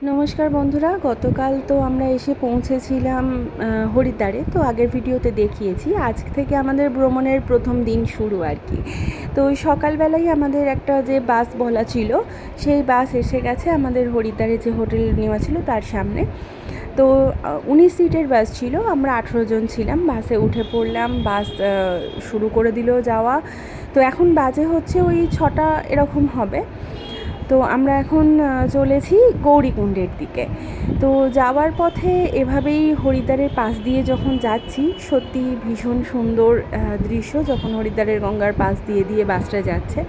নমস্কার বন্ধুরা, গতকাল তো আমরা এসে পৌঁছেছিলাম হরিদ্বারে। তো আগের ভিডিওতে দেখিয়েছি আজ থেকে আমাদের ভ্রমণের প্রথম দিন শুরু আর কি। তো ওই সকালবেলাই আমাদের একটা যে বাস বলা ছিল সেই বাস এসে গেছে আমাদের হরিদ্বারে যে হোটেল নেওয়া ছিল তার সামনে। তো 19 সিটের বাস ছিল, আমরা 18 জন ছিলাম। বাসে উঠে পড়লাম, বাস শুরু করে দিল যাওয়া। তো এখন বাজে হচ্ছে ওই 6টা এরকম হবে। তো আমরা এখন চলেছি গৌরীকুণ্ডের দিকে। তো যাওয়ার পথে এভাবেই হরিদ্বারের পাশ দিয়ে যখন যাচ্ছি, সত্যি ভীষণ সুন্দর দৃশ্য। যখন হরিদ্বারের গঙ্গার পাশ দিয়ে বাসটা যাচ্ছে,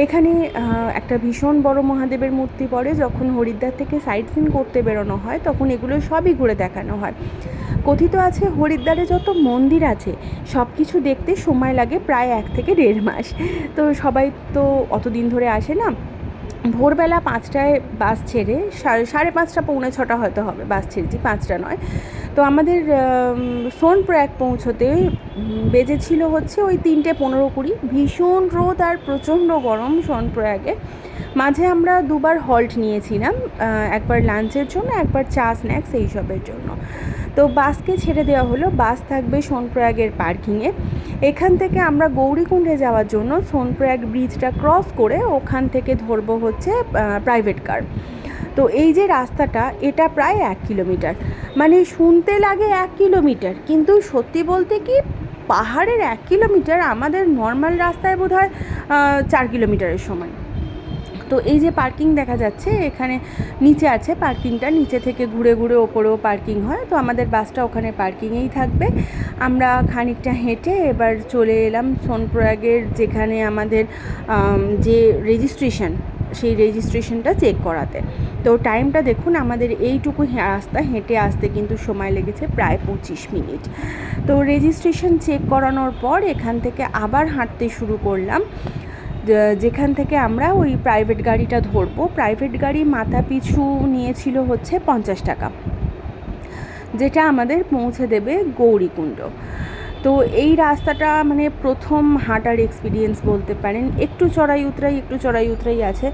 এখানে একটা ভীষণ বড় মহাদেবের মূর্তি পড়ে। যখন হরিদ্বার থেকে সাইট সিন করতে বেরোনো হয় তখন এগুলো সবই ঘুরে দেখানো হয়। কথিত আছে হরিদ্বারে যত মন্দির আছে সব কিছু দেখতে সময় লাগে প্রায় 1 থেকে 1.5 মাস। তো সবাই তো অতদিন ধরে আসে না। ভোরবেলা 5টায় বাস ছেড়ে সাড়ে 5টা পৌনে 6টা হয়তো হবে বাস ছেড়েছি, 5টা নয়। তো আমাদের সোনপ্রয়াগ পৌঁছতে বেজেছিল হচ্ছে ওই 3:15-20। ভীষণ রোদ আর প্রচণ্ড গরম সোনপ্রয়াগে। মাঝে আমরা দুবার হল্ট নিয়েছিলাম, একবার লাঞ্চের জন্য, একবার চা স্ন্যাক্স এইসবের জন্য। তো বাসকে ছেড়ে দেওয়া হলো, বাস থাকবে সোনপ্রয়াগের পার্কিংয়ে। এখান থেকে আমরা গৌরীকুণ্ডে যাওয়ার জন্য সোনপ্রয়াগ ব্রিজটা ক্রস করে ওখান থেকে ধরবো হচ্ছে প্রাইভেট কার। তো এই যে রাস্তাটা, এটা প্রায় 1 কিলোমিটার। মানে শুনতে লাগে 1 কিলোমিটার, কিন্তু সত্যি বলতে কি পাহাড়ের 1 কিলোমিটার আমাদের নর্মাল রাস্তায় বোধ হয় 4 কিলোমিটারের সমান। তো এই যে পার্কিং দেখা যাচ্ছে, এখানে নিচে আছে পার্কিংটা, নিচে থেকে ঘুরে ঘুরে ওপরেও পার্কিং হয়। তো আমাদের বাসটা ওখানে পার্কিংয়েই থাকবে। আমরা খানিকটা হেঁটে এবার চলে এলাম সোনপ্রয়াগের, যেখানে আমাদের যে রেজিস্ট্রেশন, সেই রেজিস্ট্রেশনটা চেক করাতে। তো টাইমটা দেখুন, আমাদের এইটুকু রাস্তা হেঁটে আসতে কিন্তু সময় লেগেছে প্রায় 25 মিনিট। তো রেজিস্ট্রেশন চেক করানোর পর এখান থেকে আবার হাঁটতে শুরু করলাম, যেখান থেকে আমরা ওই প্রাইভেট গাড়িটা ধরবো। প্রাইভেট গাড়ি মাথা পিছু নিয়েছিল হচ্ছে 50 টাকা, যেটা আমাদের পৌঁছে দেবে গৌরীকুণ্ড। তো এই রাস্তাটা মানে প্রথম হাঁটার এক্সপিরিয়েন্স বলতে পারেন। একটু চড়াই উতরাই আছে,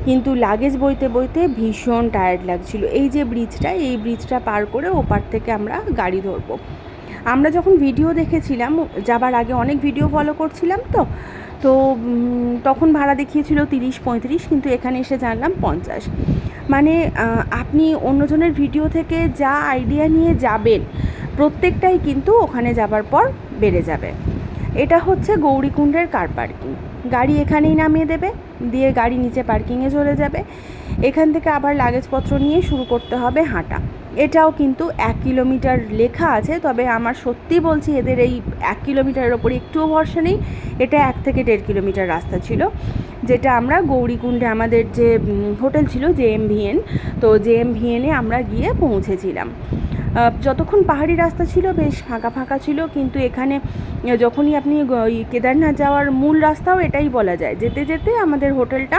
কিন্তু লাগেজ বইতে বইতে ভীষণ টায়ার্ড লাগছিল। এই যে ব্রিজটা, এই ব্রিজটা পার করে ওপার থেকে আমরা গাড়ি ধরবো। আমরা যখন ভিডিও দেখেছিলাম যাবার আগে, অনেক ভিডিও ফলো করছিলাম, তো তখন ভাড়া দেখিয়েছিল 30-35, কিন্তু এখানে এসে জানলাম 50। মানে আপনি অন্যজনের ভিডিও থেকে যা আইডিয়া নিয়ে যাবেন প্রত্যেকটাই কিন্তু ওখানে যাবার পর বেড়ে যাবে। এটা হচ্ছে গৌরীকুণ্ডের কার পার্কিং। গাড়ি এখানেই নামিয়ে দেবে, দিয়ে গাড়ি নিচে পার্কিংয়ে চলে যাবে। এখান থেকে আবার লাগেজপত্র নিয়ে শুরু করতে হবে হাঁটা। এটাও কিন্তু 1 কিলোমিটার লেখা আছে, তবে আমার সত্যি বলছি এদের এই 1 কিলোমিটারের ওপরে একটুও ভরসা নেই। এটা 1 থেকে 1.5 কিলোমিটার রাস্তা ছিল, যেটা আমরা গৌরীকুণ্ডে আমাদের যে হোটেল ছিল JMVN, তো JMVN-এ আমরা গিয়ে পৌঁছেছিলাম। যতক্ষণ পাহাড়ি রাস্তা ছিল বেশ ফাঁকা ফাঁকা ছিল, কিন্তু এখানে যখনই আপনি কেদারনাথ যাওয়ার মূল রাস্তাও এটাই বলা যায়। যেতে যেতে আমাদের হোটেলটা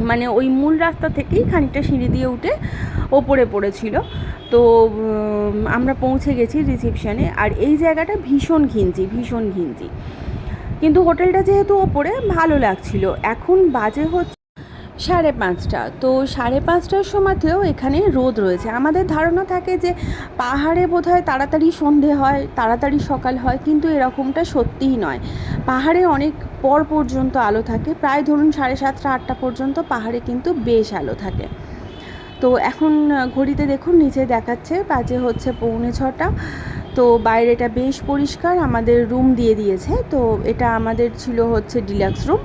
মানে ওই মূল রাস্তা থেকেই খানিকটা সিঁড়ি দিয়ে উঠে ওপরে পড়েছিল। তো আমরা পৌঁছে গেছি রিসেপশানে। আর এই জায়গাটা ভীষণ ঘিঞ্জি, কিন্তু হোটেলটা যেহেতু ওপরে ভালো লাগছিল। এখন বাজে হচ্ছে 5:30। তো 5:30টার সময়তেও এখানে রোদ রয়েছে। আমাদের ধারণা থাকে যে পাহাড়ে বোধহয় তাড়াতাড়ি সন্ধে হয়, তাড়াতাড়ি সকাল হয়, কিন্তু এরকমটা সত্যিই নয়। পাহাড়ে অনেক পর পর্যন্ত আলো থাকে, প্রায় ধরুন 7:30-8টা পর্যন্ত পাহাড়ে কিন্তু বেশ আলো থাকে। তো এখন ঘড়িতে দেখুন নিচে দেখাচ্ছে বাজে হচ্ছে 5:45। তো বাইরেটা বেশ পরিষ্কার। আমাদের রুম দিয়ে দিয়েছে। তো এটা আমাদের ছিল হচ্ছে ডিলাক্স রুম।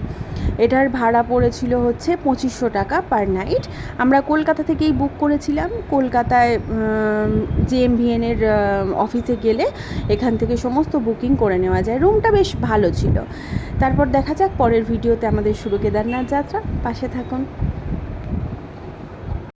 এটার ভাড়া পড়েছিল হচ্ছে 2500 টাকা পার নাইট। আমরা কলকাতা থেকেই বুক করেছিলাম। কলকাতায় JMVN-এর অফিসে গেলে এখান থেকে সমস্ত বুকিং করে নেওয়া যায়। রুমটা বেশ ভালো ছিল। তারপর দেখা যাক পরের ভিডিওতে আমাদের শুরু কেদারনাথ যাত্রা। পাশে থাকুন।